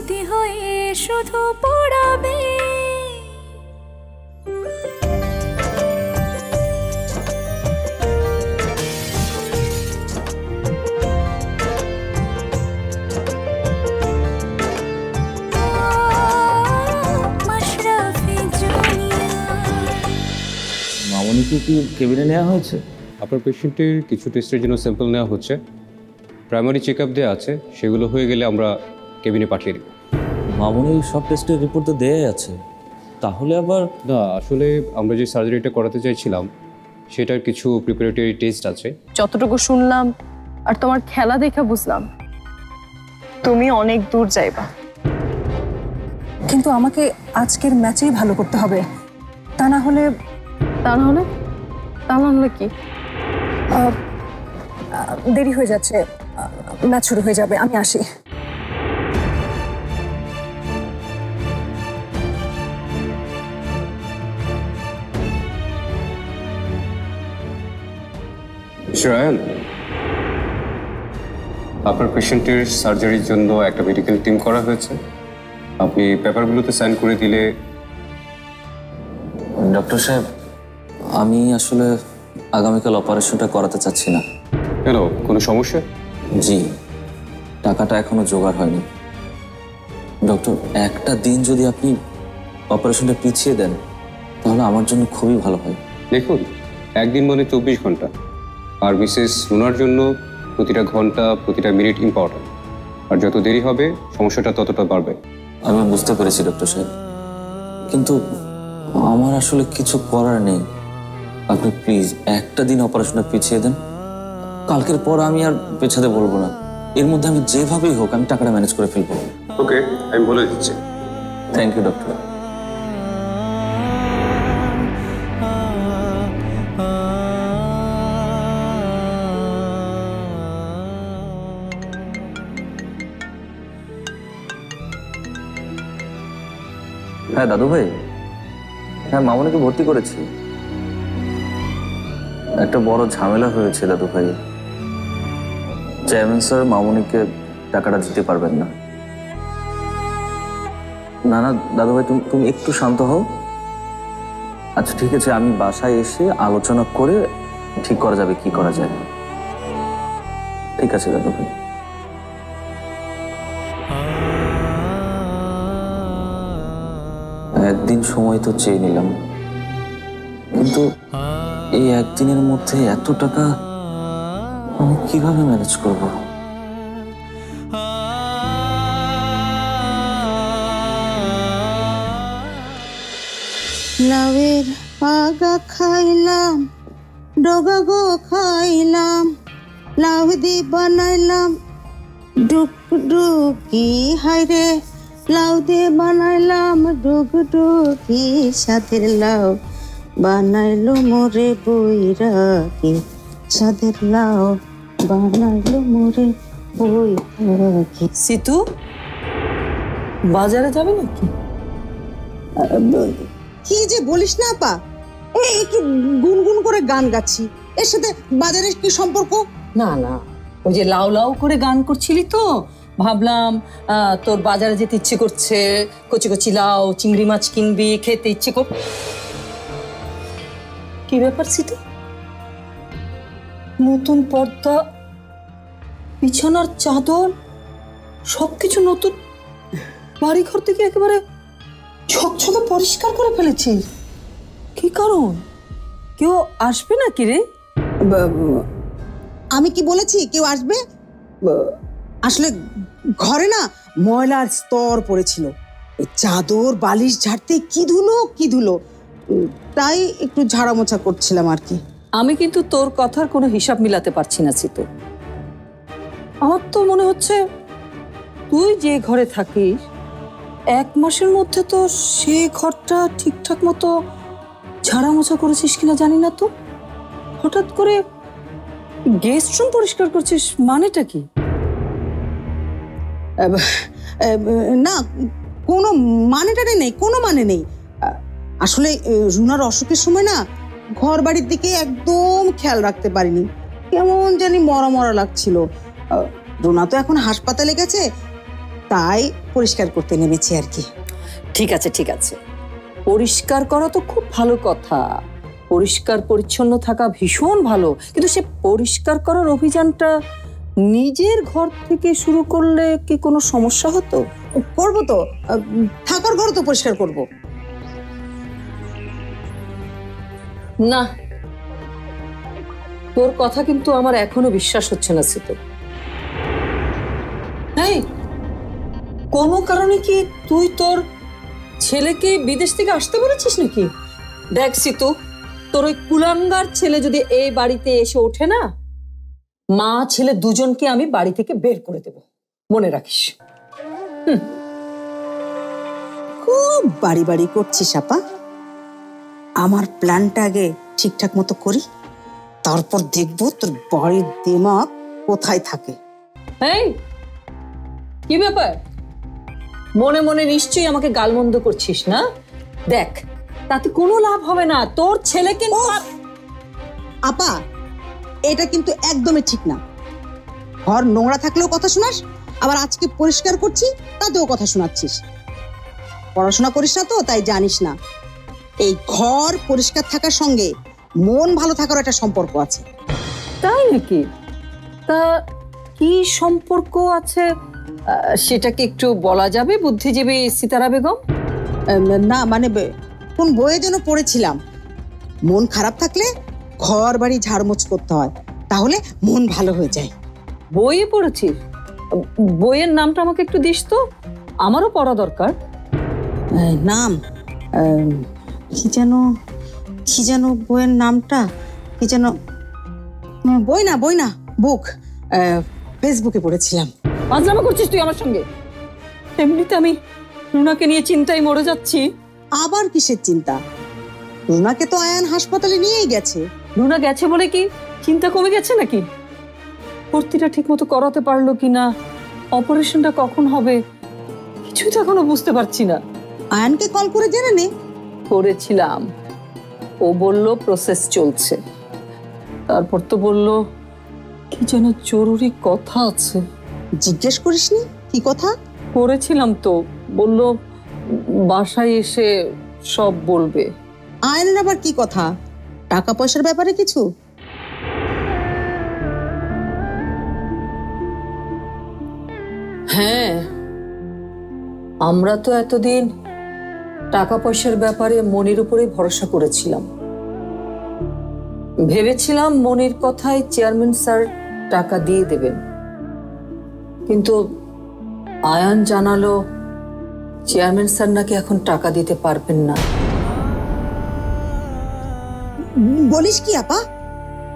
স্মৃতি হয়ে শুধু পড়াবে। মামনিকে কি কেবিনে নেওয়া হয়েছে? আপনার পেশেন্টের কিছু টেস্টের জন্য স্যাম্পল নেওয়া হচ্ছে, প্রাইমারি চেক আপ দেওয়া আছে, সেগুলো হয়ে গেলে আমরা কেবিনে পাঠিয়ে দেব। মামনির সব টেস্টের রিপোর্ট তো দেয়াই আছে, তাহলে আবার? না, আসলে আমরা যে সার্জারিটা করাতে চাইছিলাম সেটার কিছু প্রিপারেটরি টেস্ট আছে। যতটুকু শুনলাম আর তোমার খেলা দেখে বুঝলাম তুমি অনেক দূর যাইবা, কিন্তু আমাকে আজকের ম্যাচেই ভালো করতে হবে, তা না হলে কি? দেরি হয়ে যাচ্ছে, ম্যাচ শুরু হয়ে যাবে, আমি আসি। রায়ান, আপনার পেশেন্টের সার্জারির জন্য একটা মেডিকেল টিম করা হয়েছে, আপনি পেপারগুলোতে সাইন করে দিলে। ডক্টর সাহেব, আমি আসলে আগামীকাল অপারেশনটা করাতে চাচ্ছি না। কেন, কোনো সমস্যা? জি, টাকাটা এখনো জোগাড় হয়নি। ডক্টর, একটা দিন যদি আপনি অপারেশনটা পিছিয়ে দেন তাহলে আমার জন্য খুবই ভালো হয়। দেখুন, একদিন মানে 24 ঘন্টা, আর মিসেস রুনার জন্য প্রতিটা ঘন্টা প্রতিটা মিনিট ইম্পর্টেন্ট, আর যত দেরি হবে সমস্যাটা ততটা বাড়বে। আমি বুঝতে পেরেছি ডক্টর সাহেব, কিন্তু আমার আসলে কিছু করার নেই। আপনি প্লিজ একটা দিন অপারেশনটা পিছিয়ে দেন, কালকের পর আমি আর পেছাতে বলবো না। এর মধ্যে আমি যেভাবেই হোক আমি টাকাটা ম্যানেজ করে ফেলবো। ওকে, আমি বলে দিচ্ছি। Thank you doctor. হ্যাঁ দাদু ভাই, হ্যাঁ মামনিকে ভর্তি করেছি। একটা বড় ঝামেলা হয়েছে দাদু ভাই। চেয়ারম্যান স্যার মামনিকে টাকাটা দিতে পারবেন না। না না দাদু ভাই, তুমি একটু শান্ত হও। আচ্ছা ঠিক আছে, আমি বাসায় এসে আলোচনা করে ঠিক করা যাবে কি করা যায়। ঠিক আছে দাদু ভাই। একদিন সময় তো চেয়ে নিলাম, কিন্তু এই একদিনের মধ্যে এত টাকা আমি কিভাবে ম্যানেজ করব? লাউয়ের আগা খাইলাম, ডগা গো খাইলাম, লাউ দি বানাইলাম ডুগডুগি, হাইরে লাউ দিয়ে বানাইলাম ডুগডুগি, সাথের লাউ বানাইলো মোরে বৈরাগী, সাথের লাউ বানাইলো মোরে বৈরাগী। সিতু, বাজারে যাবে নাকি? কি যে বলিস না আপা, এই একটু গুনগুন করে গান গাচ্ছি, এর সাথে বাজারের কি সম্পর্ক? না না, ওই যে লাউ লাউ করে গান করছিলি তো ভাবলাম তোর বাজারে যেতে ইচ্ছে করছে, কচি কচি লাউ চিংড়ি মাছ কিনবি, খেতে ইচ্ছে কর। কি ব্যাপার সিতু? নতুন পর্দা, বিছানার চাদর, সবকিছু নতুন, বাড়ি ঘর থেকে একেবারে ছকছকে পরিষ্কার করে ফেলেছিস। কি কারণ? কেউ আসবে নাকি রে? আমি কি বলেছি কেউ আসবে? আসলে ঘরে না ময়লার স্তর পড়েছিল, চাদর বালিশ ঝাড়তে কি ধুলো, তাই একটু ঝাড়ামোছা করছিলাম আর কি। আমি কিন্তু তোর কথার কোনো হিসাব মিলাতে পারছি না সিতু। আমার তো মনে হচ্ছে তুই যে ঘরে থাকিস 1 মাসের মধ্যে তো সে ঘরটা ঠিকঠাক মতো ঝাড়ামোছা করেছিস কিনা জানি না, তো হঠাৎ করে গেস্ট রুম পরিষ্কার করছিস, মানেটা কি? না, কোনো মানেটারে নেই, কোনো মানে নেই। আসলে রুনার অসুখের সময় না ঘর বাড়ির দিকে একদম খেয়াল রাখতে পারিনি, কেমন জানি মরা মরা লাগছিল। রুনা তো এখন হাসপাতালে গেছে, তাই পরিষ্কার করতে নেমেছি আর কি। ঠিক আছে ঠিক আছে, পরিষ্কার করা তো খুব ভালো কথা, পরিষ্কার পরিচ্ছন্ন থাকা ভীষণ ভালো, কিন্তু সে পরিষ্কার করার অভিযানটা নিজের ঘর থেকে শুরু করলে কি কোনো সমস্যা হতো? করবো তো, থাকার ঘর তো পরিষ্কার করব। না, তোর কথা কিন্তু আমার এখনো বিশ্বাস হচ্ছে না সিতু। এই, কোনো কারণে কি তুই তোর ছেলেকে বিদেশ থেকে আসতে বলেছিস নাকি? দেখ সিতু, তোর ওই কুলাঙ্গার ছেলে যদি এই বাড়িতে এসে ওঠে না, মা ছেলে দুজনকে আমি বাড়ি থেকে বের করে দেব, মনে রাখিস। খুব বাড়ি বাড়ি করছিস আপা। আমার প্ল্যানটা আগে ঠিকঠাক মতো করি, তারপর দেখবো তোর বাড়ির দিমাগ কোথায় থাকে। এই, কি ব্যাপার? মনে মনে নিশ্চয়ই আমাকে গালমন্দ করছিস না? দেখ, তাতে কোনো লাভ হবে না, তোর ছেলে কিন্তু আপা, এটা কিন্তু একদমই ঠিক না। ঘর নোংরা থাকলেও কথা শোনাস, আবার আজকে পরিষ্কার করছি তাতেও কথা শোনাচ্ছিস। পড়াশোনা করিস না তো, তাই জানিস না এই ঘর পরিষ্কার থাকার সঙ্গে মন ভালো থাকার একটা সম্পর্ক আছে। তাই নাকি? তা কি সম্পর্ক আছে সেটা কি একটু বলা যাবে বুদ্ধিজীবী সিতারা বেগম? না মানে কোন বইয়ে যেন পড়েছিলাম, মন খারাপ থাকলে ঘর বাড়ি ঝাড়মোছ করতে হয়, তাহলে মন ভালো হয়ে যায়। বইয়ে পড়েছিস? বইয়ের নামটা আমাকে একটু দিস তো, আমারও পড়া দরকার। নাম কি যেন বইয়ের নামটা কি যেন, বই না বুক, ফেসবুকে পড়েছিলাম। পাজলামো করছিস তুই আমার সঙ্গে? এমনিতে আমি রুনাকে নিয়ে চিন্তায় মরে যাচ্ছি। আবার কিসের চিন্তা? রুনাকে তো আয়ান হাসপাতালে নিয়েই গেছে। রুনা গেছে বলে কি চিন্তা কমে গেছে নাকি? ভর্তিটা ঠিক মতো করাতে পারলো কিনা, অপারেশনটা কখন হবে, কিছুই তো এখনো বুঝতে পারছি না। আয়ানকে কল করে জেনে নে। করেছিলাম, ও বলল প্রসেস চলছে। তারপর তো বলল কি যেন জরুরি কথা আছে। জিজ্ঞেস করিসনি কি কথা? করেছিলাম তো, বলল বাসায় এসে সব বলবে। আয়নের আবার কি কথা? টাকা পয়সার ব্যাপারে কিছু? হ্যাঁ, আমরা তো এতদিন টাকা পয়সার ব্যাপারে মনির উপরেই ভরসা করেছিলাম। ভেবেছিলাম মনির কথায় চেয়ারম্যান স্যার টাকা দিয়ে দেবেন, কিন্তু আয়ান জানালো চেয়ারম্যান স্যার নাকি এখন টাকা দিতে পারবেন না। বলিস কি আপা?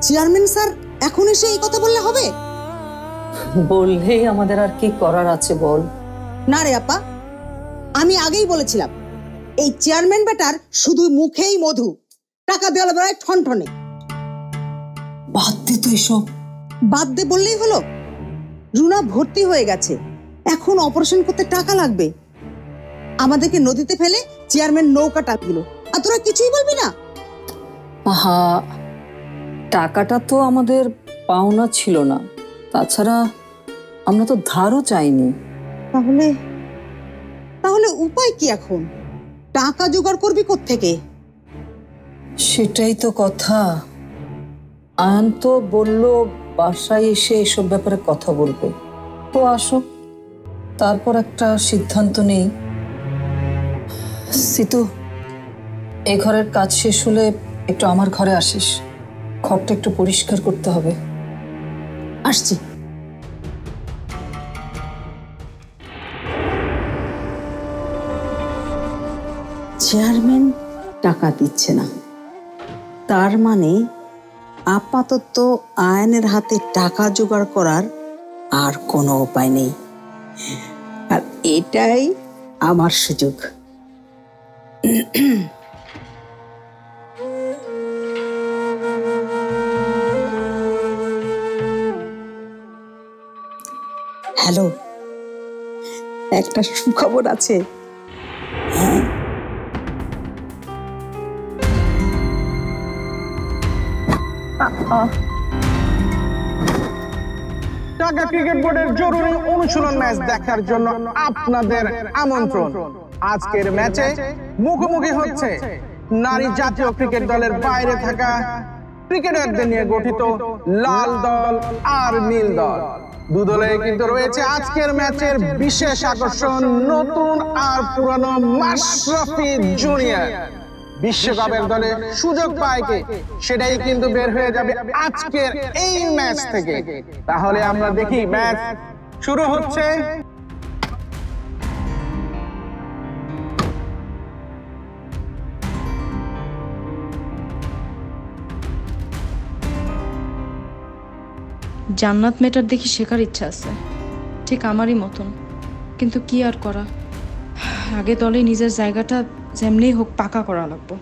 চেয়ারম্যান স্যার এখন এসে এই কথা বললে হবে? বললেই আমাদের আর কি করার আছে বল? না রে আপা, আমি আগেই বলেছিলাম এই চেয়ারম্যান বেটার শুধু মুখেই মধু, টাকা দেওয়ার বেলায় ঠনঠনে। বাদ দে তো এসব। বাদ দে বললেই হলো? রুনা ভর্তি হয়ে গেছে, এখন অপারেশন করতে টাকা লাগবে। আমাদেরকে নদীতে ফেলে চেয়ারম্যান নৌকা টাকলো, আর তোরা কিছুই বলবি না? আহা, টাকাটা তো আমাদের পাওনা ছিল না, তাছাড়া আমরা তো ধারও চাইনি। তাহলে উপায় কি এখন? টাকা জোগাড় করবি কোত্থেকে? সেটাই তো কথা। আয়ান তো বলল বাসায় এসে এসব ব্যাপারে কথা বলবে, তো আসো, তারপর একটা সিদ্ধান্ত নেই। সিতু, এই ঘরের কাজ শেষ হলে একটু আমার ঘরে আসিস, ঘরটা একটু পরিষ্কার করতে হবে। আসছি। চেয়ারম্যান টাকা দিচ্ছে না, তার মানে আপাতত আয়নের হাতে টাকা জোগাড় করার আর কোনো উপায় নেই, আর এটাই আমার সুযোগ। হ্যালো, একটা সুখবর আছে। হ্যাঁ, ঢাকা ক্রিকেট বোর্ডের জরুরি অনুশীলন ম্যাচ দেখার জন্য আপনাদের আমন্ত্রণ। আজকের ম্যাচে মুখোমুখি হচ্ছে নারী জাতীয় ক্রিকেট দলের বাইরে থাকা ক্রিকেটারদের নিয়ে গঠিত লাল দল আর নীল দল। দুদলে কিন্তু রয়েছে আজকের ম্যাচের বিশেষ আকর্ষণ, নতুন আর পুরানো মাশরাফি জুনিয়র। বিশ্বকাপের দলে সুযোগ পায় কে, সেটাই কিন্তু বের হয়ে যাবে আজকের এই ম্যাচ থেকে। তাহলে আমরা দেখি ম্যাচ শুরু হচ্ছে। জান্নাত মেটার দেখি শেখার ইচ্ছা আছে, ঠিক আমারই মতন। কিন্তু কি আর করা, আগে দলে নিজের জায়গাটা যেমনি হোক পাকা করা লাগবে।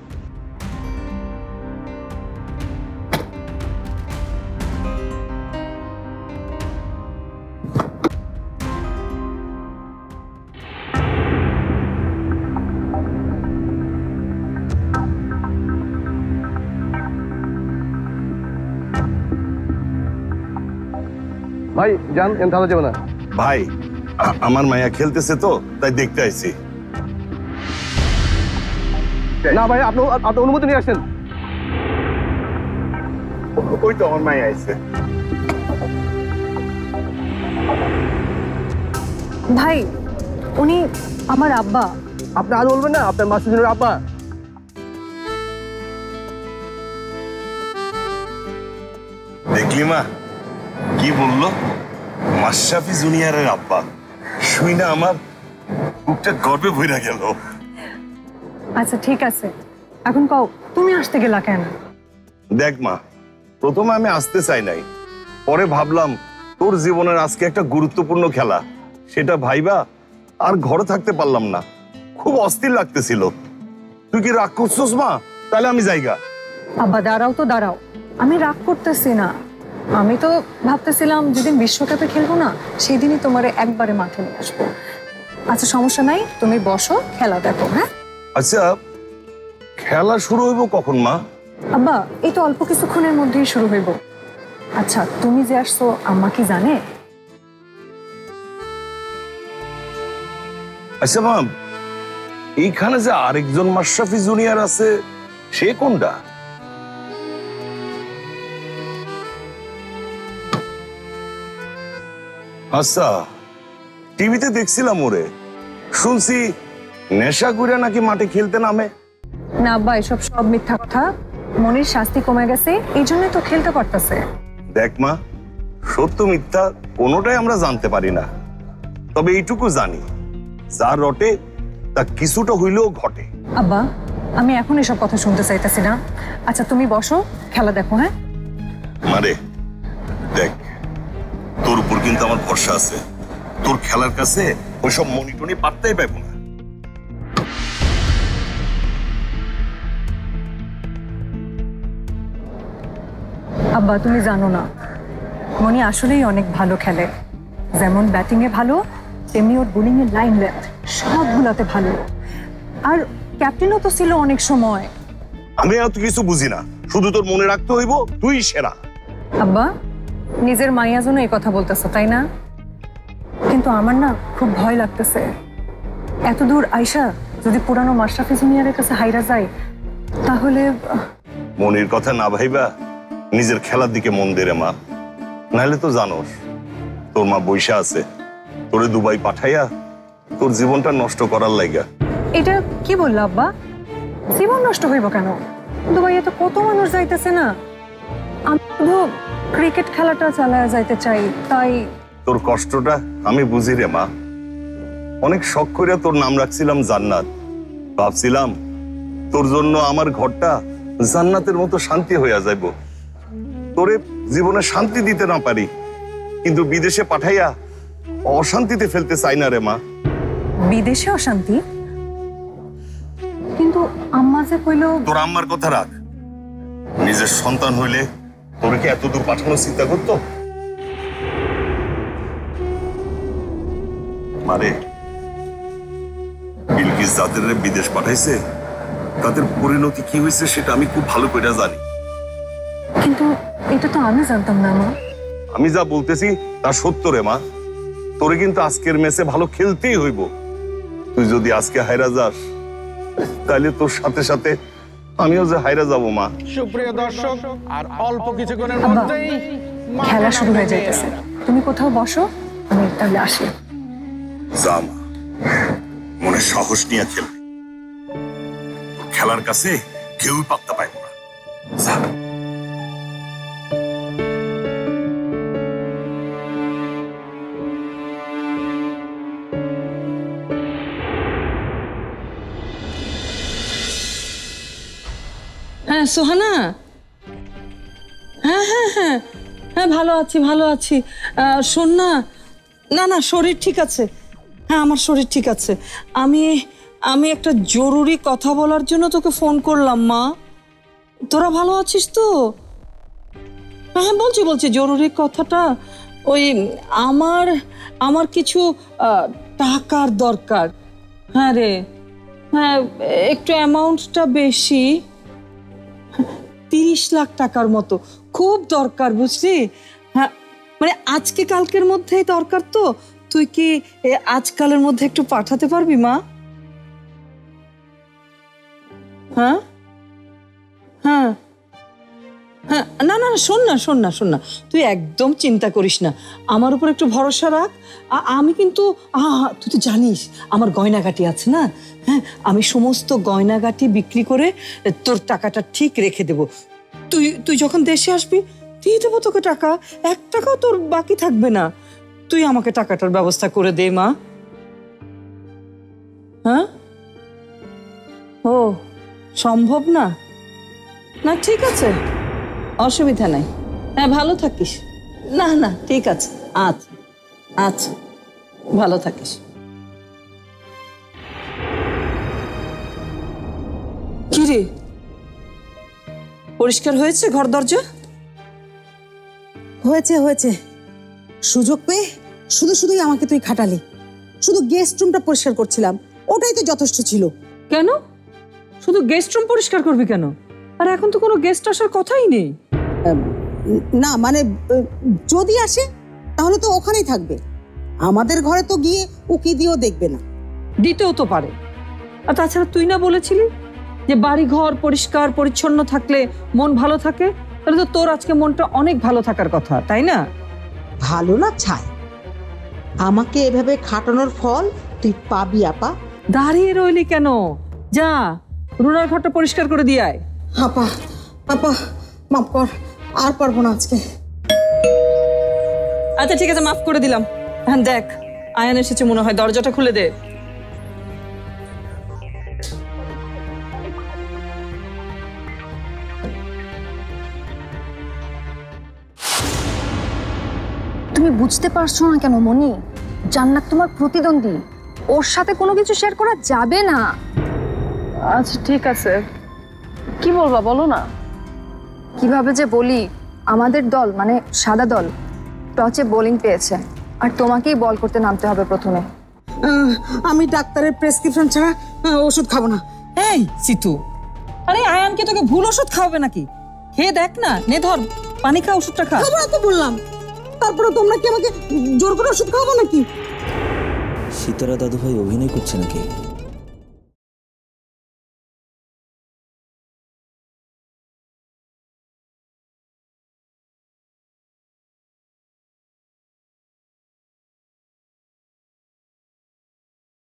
ভাই জান তাহলে যাবো না ভাই, আমার মায়া খেলতেছে তো তাই দেখতে আইছি। না ভাই, আপনি অনুমতি নিয়ে আসেন। ওই তো আমার মায়া আইছে। ভাই, উনি আমার আব্বা। আপনি আর বলবেন না আপনার মাসুদের আব্বা? দেখলি মা কি বললো, মাশরাফি জুনিয়রের আব্বা। শুই না আমার বুকটা গর্বে ভইরা গেল। আচ্ছা ঠিক আছে, এখন কও তুমি আসতে গেলা কেন? দেখ মা, প্রথমে আমি আসতে চাই নাই, পরে ভাবলাম তোর জীবনের আজকে একটা গুরুত্বপূর্ণ খেলা, সেটা ভাইবা আর ঘরে থাকতে পারলাম না, খুব অস্থির লাগতেছিল। তুই কি রাগ করছিস মা? তাহলে আমি যাইগা। আব্বা দাঁড়াও তো দাঁড়াও, আমি রাগ করতেছি না। আমি তো ভাবতেছিলাম যেদিন বিশ্বকাপে খেলবো না সেই দিনই তোমারে একবারে মাঠে নিয়ে আসবো। আচ্ছা সমস্যা নাই, তুমি বসো, খেলা দেখো। হ্যাঁ আচ্ছা, খেলা শুরু হইব কখন মা? আব্বা এই তো অল্প কিছুক্ষণের মধ্যেই শুরু হইব। আচ্ছা তুমি যে আসছো আম্মা কি জানে? আচ্ছা মা, এইখানে যে আরেকজন মাশরাফি জুনিয়র আছে, সে কোনটা? আচ্ছা, টিভিতে দেখছিলাম ওরে, শুনছি নেশা করে নাকি মাঠে খেলতে নামে। না আব্বা, এসব সব মিথ্যা কথা। মনির শাস্তি কমে গেছে, এই জন্যই তো খেলতে পারতেছে। দেখ মা, সত্য মিথ্যা কোনোটাই আমরা জানতে পারি না, তবে এইটুকু জানি যা রটে তা কিছুটা হইলেও ঘটে। আব্বা আমি এখন এসব কথা শুনতে চাইতেছি না। আচ্ছা তুমি বসো, খেলা দেখো। হ্যাঁ মারে দেখ, তোর উপর কিন্তু আমার ভরসা আছে। তোর খেলার কাছে ওইসব মনিটনি পাত্তাই পাইব না। আব্বা তুমি জানো না, মনি আসলেই অনেক ভালো খেলে। যেমন ব্যাটিং এ ভালো, তেমনি ওর বোলিং এর লাইন লেন্থ সবগুলাতে ভালো। আর ক্যাপ্টেনও তো ছিল অনেক সময়। আমি এত কিছু বুঝি না, শুধু তোর মনে রাখতে হইব তুই সেরা। আব্বা নিজের মাইয়া জন্য এই কথা বলতেছো তাই না? কিন্তু আমার না খুব ভয় লাগতেছে। এত দূর আইসা যদি পুরানো মাশরাফি জুনিয়রের কাছে হাইরা যায় তাহলে। মনির কথা না ভাইবা নিজের খেলার দিকে মন দে রে মা, নাহলে তো জানোস তোর মা বৈশা আছে তোরে দুবাই পাঠাইয়া তোর জীবনটা নষ্ট করার লাইগা। এটা কি বললো আব্বা? জীবন নষ্ট হইব কেন? দুবাইয়ে তো কত মানুষ যাইতেছে না। আমি শুধু ক্রিকেট খেলাটা চালায় যাইতে চাই, তাই। তোর কষ্টটা আমি বুঝি রে মা। অনেক শখ করে তোর নাম রাখছিলাম জান্নাত, ভাবছিলাম তোর জন্য আমার ঘরটা জান্নাতের মতো শান্তি হইয়া যাইব। তোরে জীবনে শান্তি দিতে না পারি, কিন্তু বিদেশে পাঠাইয়া অশান্তিতে ফেলতে চাই না রে মা। বিদেশে অশান্তি? কিন্তু আম্মা যে কইলো। তোর আম্মার কথা রাখ, নিজের সন্তান হইলে তোরে কি এত দূর পাঠানোর চিন্তা করতো? মারে বিলকিস যাদের বিদেশ পাঠাইছে তাদের পরিণতি কি হয়েছে সেটা আমি খুব ভালো করে জানি। কিন্তু এটা তো আমি জানতাম না মা। আমি যা বলতেছি তা সত্য রে মা, তোরে কিন্তু আজকের ম্যাচে ভালো খেলতেই হইব। তুই যদি আজকে হাইরা যাস তাহলে তোর সাথে সাথে আমিও যে হাইরা যাব মা। সুপ্রিয় দর্শক, আর অল্প কিছুক্ষণের আব্বা, মধ্যেই খেলা শুরু হয়ে যাইতেছে, তুমি কোথাও বসো, আমি তাহলে আসি। যা মা, মনে সাহস নিয়ে খেলবে। খেলার কাছে কেউই পাত্তা পাইব না। যা। হ্যাঁ সোহানা, হ্যাঁ হ্যাঁ হ্যাঁ হ্যাঁ ভালো আছি ভালো আছি। শোন না, না না শরীর ঠিক আছে, হ্যাঁ আমার শরীর ঠিক আছে। আমি আমি একটা জরুরি কথা বলার জন্য তোকে ফোন করলাম মা। তোরা ভালো আছিস তো? হ্যাঁ বলছি বলছি জরুরি কথাটা ওই আমার আমার কিছু টাকার দরকার। হ্যাঁ রে, হ্যাঁ একটু অ্যামাউন্টটা বেশি, 30 লাখ টাকার মতো, খুব দরকার বুঝলি। হ্যাঁ মানে আজকে কালকের মধ্যেই দরকার তো, তুই কি আজকালের মধ্যে একটু পাঠাতে পারবি মা? হ্যাঁ হ্যাঁ হ্যাঁ না না শোন না শোন না শোন না, তুই একদম চিন্তা করিস না, আমার উপর একটু ভরসা রাখ। আমি কিন্তু তুই তো জানিস আমার গয়নাগাটি আছে না, হ্যাঁ আমি সমস্ত গয়নাগাটি বিক্রি করে তোর টাকাটা ঠিক রেখে দেব। তুই যখন দেশে আসবি দিয়ে দেবো তোকে টাকা, 1 টাকাও তোর বাকি থাকবে না। তুই আমাকে টাকাটার ব্যবস্থা করে দে মা। হ্যাঁ ও সম্ভব না? না ঠিক আছে, অসুবিধা নাই, হ্যাঁ ভালো থাকিস। না না ঠিক আছে, আচ্ছা আচ্ছা ভালো থাকিস। কি রে, পরিষ্কার হয়েছে ঘর দরজা? হয়েছে হয়েছে, সুযোগ পেয়ে শুধুই আমাকে তুই খাটালি। শুধু গেস্ট রুমটা পরিষ্কার করছিলাম, ওটাই তো যথেষ্ট ছিল। কেন শুধু গেস্ট রুম পরিষ্কার করবি কেন? আর এখন তো কোনো গেস্ট আসার কথাই নেই। না মানে যদি আসে তাহলে তো ওখানেই থাকবে, আমাদের ঘরে তো গিয়ে উকি দিয়েও দেখবে না। দিতেও তো পারে। আর তাছাড়া তুই না বলেছিলি যে বাড়ি ঘর পরিষ্কার পরিচ্ছন্ন থাকলে মন ভালো থাকে? তাহলে তো তোর আজকে মনটা অনেক ভালো থাকার কথা, তাই না? ভালো না ছাই, আমাকে এভাবে খাটানোর ফল তুই পাবি আপা। দাঁড়িয়ে রইলি কেন? যা রুনার ঘরটা পরিষ্কার করে দিয়ে আয়। আপা আপা মাফ কর, আর পারবো না আজকে। আচ্ছা ঠিক আছে মাফ করে দিলাম। হ্যাঁ দেখ আয়ান এসেছে মনে হয়, দরজাটা খুলে দে। তুমি বুঝতে পারছো না কেন মনি? জান্নাত তোমার প্রতিদ্বন্দ্বী, ওর সাথে কোনো কিছু শেয়ার করা যাবে না। আচ্ছা ঠিক আছে, কি বলবা বলো না। কিভাবে যে বলি, আমাদের দল মানে সাদা দল টচে বোলিং পেয়েছে, আর তোমাকেই বল করতে নামতে হবে প্রথমে। আমি ডাক্তারের প্রেসক্রিপশন ছাড়া ওষুধ খাবো না। এই সিতু, আরে আয়ানকে তোকে ভুল ওষুধ খাওয়াবে নাকি? খেয়ে দেখ না, নে ধর পানি খা, ওষুধটা খা। খাবো না তো বললাম, তারপরে তোমরা কি আমাকে জোর করে ওষুধ খাওয়াবো নাকি? সীতারা দাদুভাই অভিনয় করছে নাকি?